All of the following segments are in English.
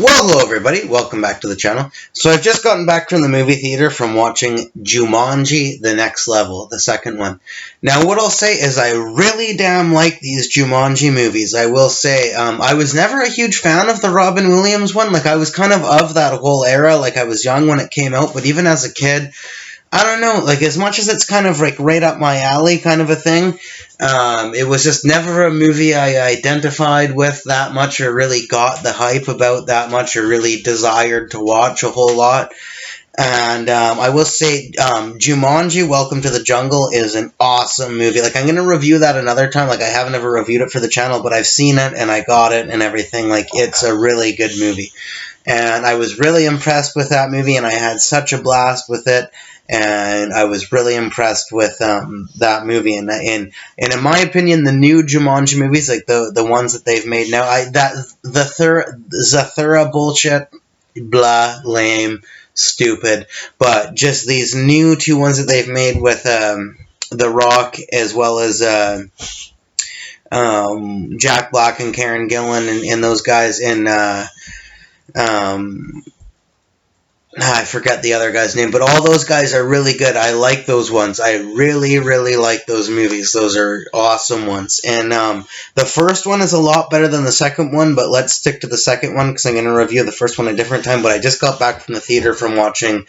Well, hello everybody, welcome back to the channel. So I've just gotten back from the movie theater from watching Jumanji, The Next Level, the second one. Now what I'll say is I really damn like these Jumanji movies. I will say, I was never a huge fan of the Robin Williams one. Like, I was kind of that whole era. Like, I was young when it came out, but even as a kid, I don't know, like, as much as it's kind of like right up my alley kind of a thing, it was just never a movie I identified with that much or really got the hype about that much or really desired to watch a whole lot. And I will say, Jumanji, Welcome to the Jungle is an awesome movie. Like, I'm going to review that another time. Like, I haven't ever reviewed it for the channel, but I've seen it and I got it and everything. Like, it's a really good movie. And I was really impressed with that movie, and I had such a blast with it. And I was really impressed with that movie. And in my opinion, the new Jumanji movies, like the ones that they've made now, Zathura bullshit, blah, lame, stupid. But just these new two ones that they've made with The Rock, as well as Jack Black and Karen Gillan and those guys in. Um, I forget the other guy's name, but all those guys are really good. I like those ones. I really, really like those movies. Those are awesome ones. And the first one is a lot better than the second one, but let's stick to the second one because I'm going to review the first one a different time. But I just got back from the theater from watching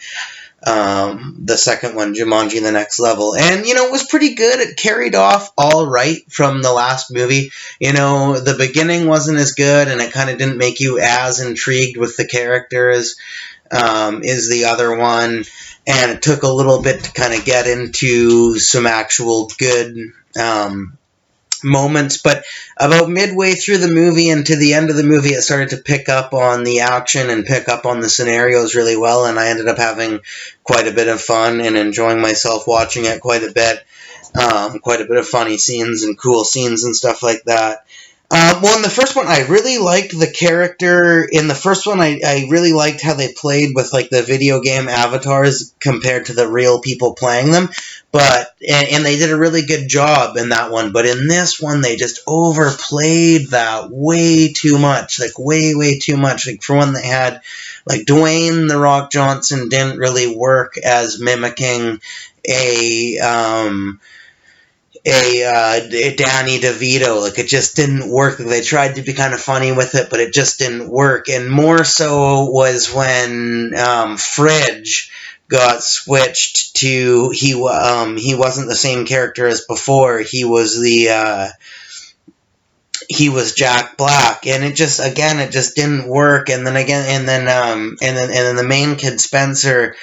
the second one, Jumanji The Next Level. And, it was pretty good. It carried off all right from the last movie. The beginning wasn't as good, and it kind of didn't make you as intrigued with the characters is the other one. And it took a little bit to kind of get into some actual good moments, but about midway through the movie and to the end of the movie, it started to pick up on the action and pick up on the scenarios really well, and I ended up having quite a bit of fun and enjoying myself watching it quite a bit. Quite a bit of funny scenes and cool scenes and stuff like that. Well, in the first one, I really liked the character. In the first one, I really liked how they played with, like, the video game avatars compared to the real people playing them. And they did a really good job in that one. But in this one, they just overplayed that way too much. Like, way, way too much. Like, for one, they had, like, Dwayne "The Rock" Johnson didn't really work as mimicking a, Danny DeVito. Like, it just didn't work. They tried to be kind of funny with it, but it just didn't work. And more so was when Fridge got switched to he wasn't the same character as before. He was Jack Black, and it just didn't work. And then the main kid Spencer,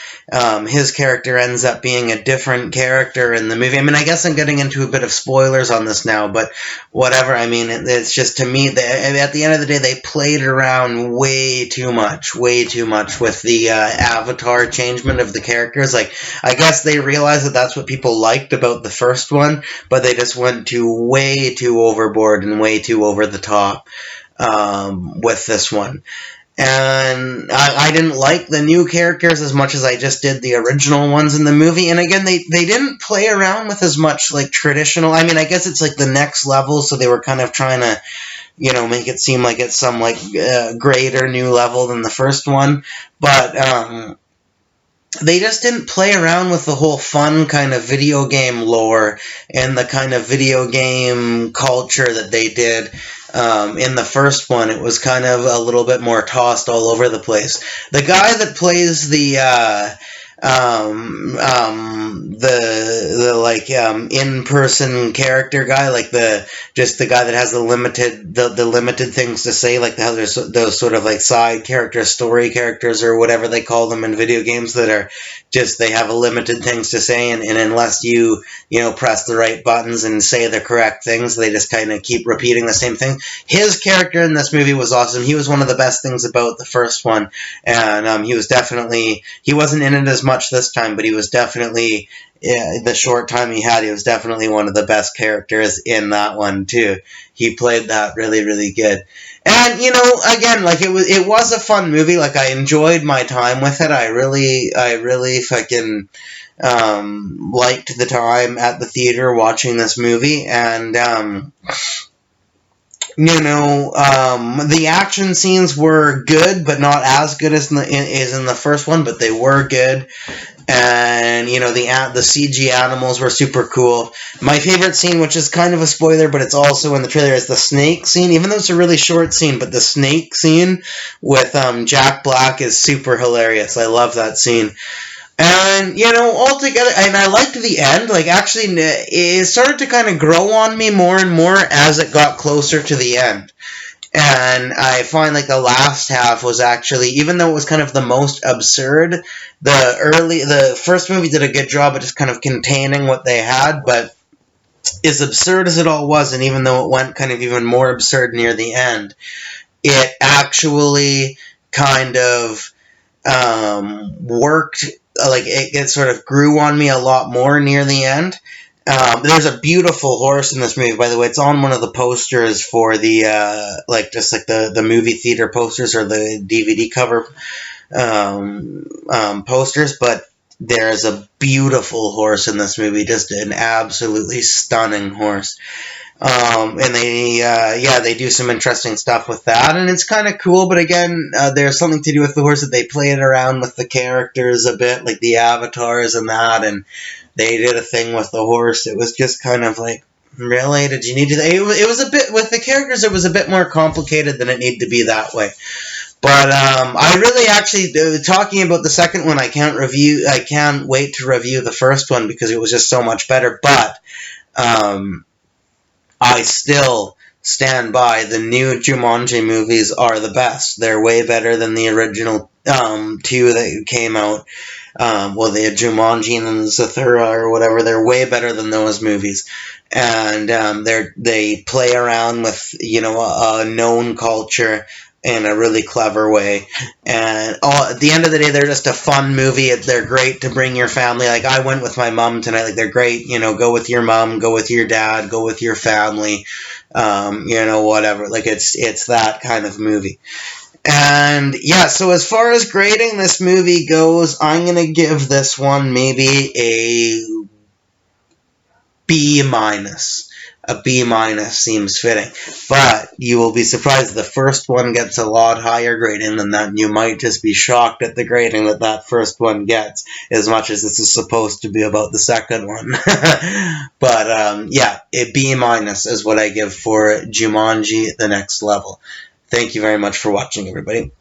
his character ends up being a different character in the movie. I mean, I guess I'm getting into a bit of spoilers on this now, but whatever. I mean, it's just, to me, at the end of the day, they played around way too much with the avatar changement of the characters. Like, I guess they realized that that's what people liked about the first one, but they just went way too overboard and way too over the top with this one. And I didn't like the new characters as much as I just did the original ones in the movie. And again, they didn't play around with as much, like, traditional. I mean, I guess it's like the next level, so they were kind of trying to, make it seem like it's some, like, greater new level than the first one. But they just didn't play around with the whole fun kind of video game lore and the kind of video game culture that they did in the first one. It was kind of a little bit more tossed all over the place. The guy that plays the in-person character guy, like the guy that has the limited things to say, like how there's those sort of like side characters, story characters, or whatever they call them in video games, that are just, they have a limited things to say, and unless you press the right buttons and say the correct things, they just kind of keep repeating the same thing. His character in this movie was awesome. He was one of the best things about the first one, and he wasn't in it as much this time, but he was definitely, the short time he had, he was definitely one of the best characters in that one too. He played that really, really good. And, again, like, it was a fun movie. Like, I enjoyed my time with it. I really fucking liked the time at the theater watching this movie. And The action scenes were good, but not as good as in the first one, but they were good. And the CG animals were super cool. My favorite scene, which is kind of a spoiler, but it's also in the trailer, is the snake scene. Even though it's a really short scene, but the snake scene with Jack Black is super hilarious. I love that scene. And, altogether, and I liked the end. Like, actually, it started to kind of grow on me more and more as it got closer to the end. And I find like the last half was actually, even though it was kind of the most absurd, the first movie did a good job of just kind of containing what they had, but as absurd as it all was, and even though it went kind of even more absurd near the end, it actually kind of worked, like it sort of grew on me a lot more near the end. There's a beautiful horse in this movie, by the way. It's on one of the posters for the the movie theater posters or the DVD cover posters. But there's a beautiful horse in this movie, just an absolutely stunning horse. And they do some interesting stuff with that, and it's kind of cool. But again, there's something to do with the horse that they played around with the characters a bit, like the avatars and that, and they did a thing with the horse. It was just kind of like, really? Did you need to? It was a bit with the characters. It was a bit more complicated than it needed to be that way. But I really actually talking about the second one. I can't wait to review the first one because it was just so much better. But I still stand by the new Jumanji movies are the best. They're way better than the original two that came out. They had Jumanji and then Zathura or whatever. They're way better than those movies. And they play around with, a known culture in a really clever way. And at the end of the day, they're just a fun movie. They're great to bring your family. Like, I went with my mom tonight. Like, they're great. Go with your mom, go with your dad, go with your family. Whatever. Like, it's that kind of movie. And yeah, so as far as grading this movie goes, I'm going to give this one maybe a B minus. A B minus seems fitting. But you will be surprised the first one gets a lot higher grading than that, and you might just be shocked at the grading that first one gets, as much as this is supposed to be about the second one. But a B minus is what I give for Jumanji: The Next Level. Thank you very much for watching, everybody.